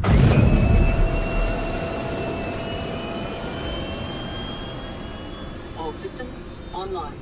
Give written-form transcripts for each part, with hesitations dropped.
All systems online.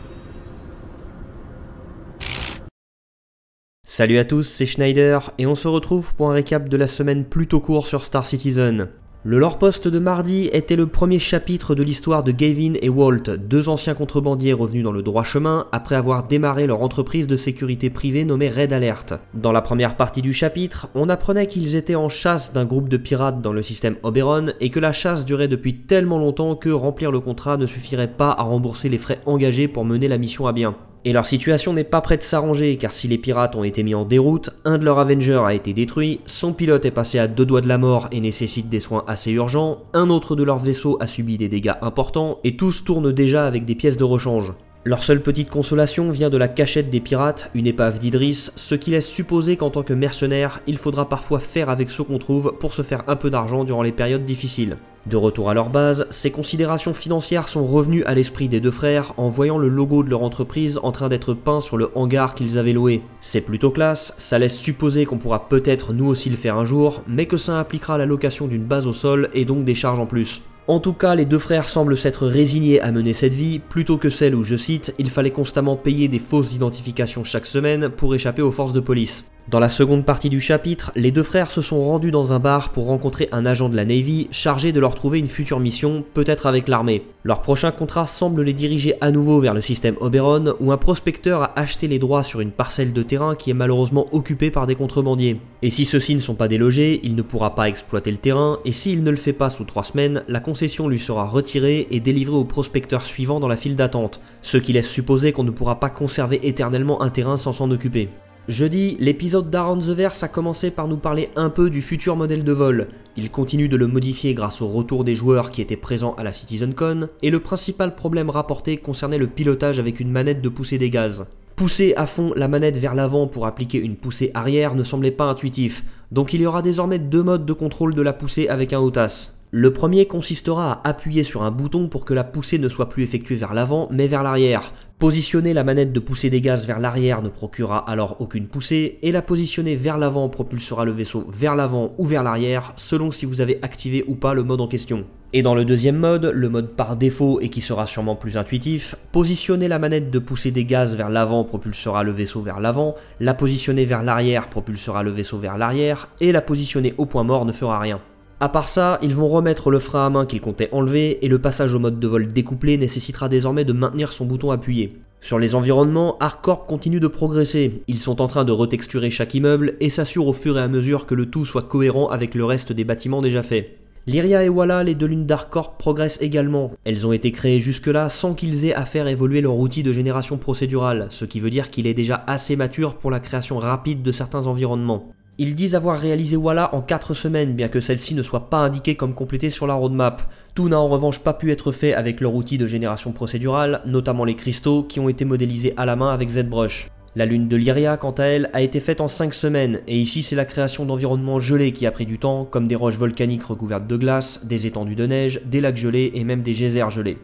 Salut à tous, c'est Schneider et on se retrouve pour un récap de la semaine plutôt court sur Star Citizen. Le lore post de mardi était le premier chapitre de l'histoire de Gavin et Walt, deux anciens contrebandiers revenus dans le droit chemin après avoir démarré leur entreprise de sécurité privée nommée Red Alert. Dans la première partie du chapitre, on apprenait qu'ils étaient en chasse d'un groupe de pirates dans le système Oberon et que la chasse durait depuis tellement longtemps que remplir le contrat ne suffirait pas à rembourser les frais engagés pour mener la mission à bien. Et leur situation n'est pas près de s'arranger car si les pirates ont été mis en déroute, un de leurs Avengers a été détruit, son pilote est passé à deux doigts de la mort et nécessite des soins assez urgents, un autre de leurs vaisseaux a subi des dégâts importants et tous tournent déjà avec des pièces de rechange. Leur seule petite consolation vient de la cachette des pirates, une épave d'Idris, ce qui laisse supposer qu'en tant que mercenaire, il faudra parfois faire avec ce qu'on trouve pour se faire un peu d'argent durant les périodes difficiles. De retour à leur base, ces considérations financières sont revenues à l'esprit des deux frères en voyant le logo de leur entreprise en train d'être peint sur le hangar qu'ils avaient loué. C'est plutôt classe, ça laisse supposer qu'on pourra peut-être nous aussi le faire un jour, mais que ça impliquera la location d'une base au sol et donc des charges en plus. En tout cas, les deux frères semblent s'être résignés à mener cette vie, plutôt que celle où, je cite, il fallait constamment payer des fausses identifications chaque semaine pour échapper aux forces de police. Dans la seconde partie du chapitre, les deux frères se sont rendus dans un bar pour rencontrer un agent de la Navy chargé de leur trouver une future mission, peut-être avec l'armée. Leur prochain contrat semble les diriger à nouveau vers le système Oberon, où un prospecteur a acheté les droits sur une parcelle de terrain qui est malheureusement occupée par des contrebandiers. Et si ceux-ci ne sont pas délogés, il ne pourra pas exploiter le terrain, et s'il ne le fait pas sous 3 semaines, la concession lui sera retirée et délivrée au prospecteur suivant dans la file d'attente, ce qui laisse supposer qu'on ne pourra pas conserver éternellement un terrain sans s'en occuper. Jeudi, l'épisode d'Around the Verse a commencé par nous parler un peu du futur modèle de vol. Il continue de le modifier grâce au retour des joueurs qui étaient présents à la CitizenCon, et le principal problème rapporté concernait le pilotage avec une manette de poussée des gaz. Pousser à fond la manette vers l'avant pour appliquer une poussée arrière ne semblait pas intuitif, donc il y aura désormais deux modes de contrôle de la poussée avec un HOTAS. Le premier consistera à appuyer sur un bouton pour que la poussée ne soit plus effectuée vers l'avant mais vers l'arrière. Positionner la manette de poussée des gaz vers l'arrière ne procurera alors aucune poussée et la positionner vers l'avant propulsera le vaisseau vers l'avant ou vers l'arrière selon si vous avez activé ou pas le mode en question. Et dans le deuxième mode, le mode par défaut et qui sera sûrement plus intuitif, positionner la manette de poussée des gaz vers l'avant propulsera le vaisseau vers l'avant, la positionner vers l'arrière propulsera le vaisseau vers l'arrière et la positionner au point mort ne fera rien. À part ça, ils vont remettre le frein à main qu'ils comptaient enlever et le passage au mode de vol découplé nécessitera désormais de maintenir son bouton appuyé. Sur les environnements, ArcCorp continue de progresser. Ils sont en train de retexturer chaque immeuble et s'assurent au fur et à mesure que le tout soit cohérent avec le reste des bâtiments déjà faits. Lyria et Walla, les deux lunes d'ArcCorp, progressent également. Elles ont été créées jusque-là sans qu'ils aient à faire évoluer leur outil de génération procédurale, ce qui veut dire qu'il est déjà assez mature pour la création rapide de certains environnements. Ils disent avoir réalisé Walla en 4 semaines, bien que celle-ci ne soit pas indiquée comme complétée sur la roadmap. Tout n'a en revanche pas pu être fait avec leur outil de génération procédurale, notamment les cristaux qui ont été modélisés à la main avec ZBrush. La lune de Lyria, quant à elle, a été faite en 5 semaines, et ici c'est la création d'environnements gelés qui a pris du temps, comme des roches volcaniques recouvertes de glace, des étendues de neige, des lacs gelés et même des geysers gelés.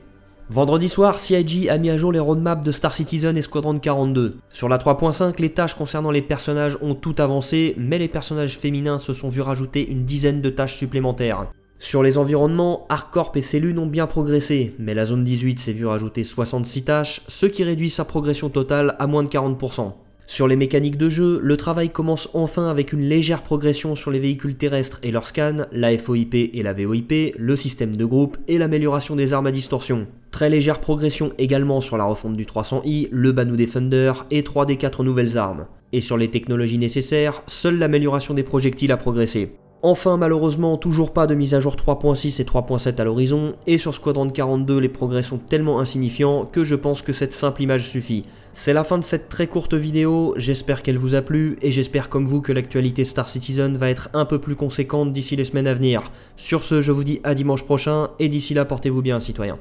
Vendredi soir, CIG a mis à jour les roadmaps de Star Citizen et Squadron 42. Sur la 3.5, les tâches concernant les personnages ont tout avancé, mais les personnages féminins se sont vus rajouter une dizaine de tâches supplémentaires. Sur les environnements, ArcCorp et ses lunes ont bien progressé, mais la zone 18 s'est vue rajouter 66 tâches, ce qui réduit sa progression totale à moins de 40%. Sur les mécaniques de jeu, le travail commence enfin avec une légère progression sur les véhicules terrestres et leurs scans, la FOIP et la VOIP, le système de groupe et l'amélioration des armes à distorsion. Très légère progression également sur la refonte du 300i, le Banu Defender et 3 des 4 nouvelles armes. Et sur les technologies nécessaires, seule l'amélioration des projectiles a progressé. Enfin, malheureusement, toujours pas de mise à jour 3.6 et 3.7 à l'horizon, et sur Squadron 42, les progrès sont tellement insignifiants que je pense que cette simple image suffit. C'est la fin de cette très courte vidéo, j'espère qu'elle vous a plu, et j'espère comme vous que l'actualité Star Citizen va être un peu plus conséquente d'ici les semaines à venir. Sur ce, je vous dis à dimanche prochain, et d'ici là, portez-vous bien, citoyens.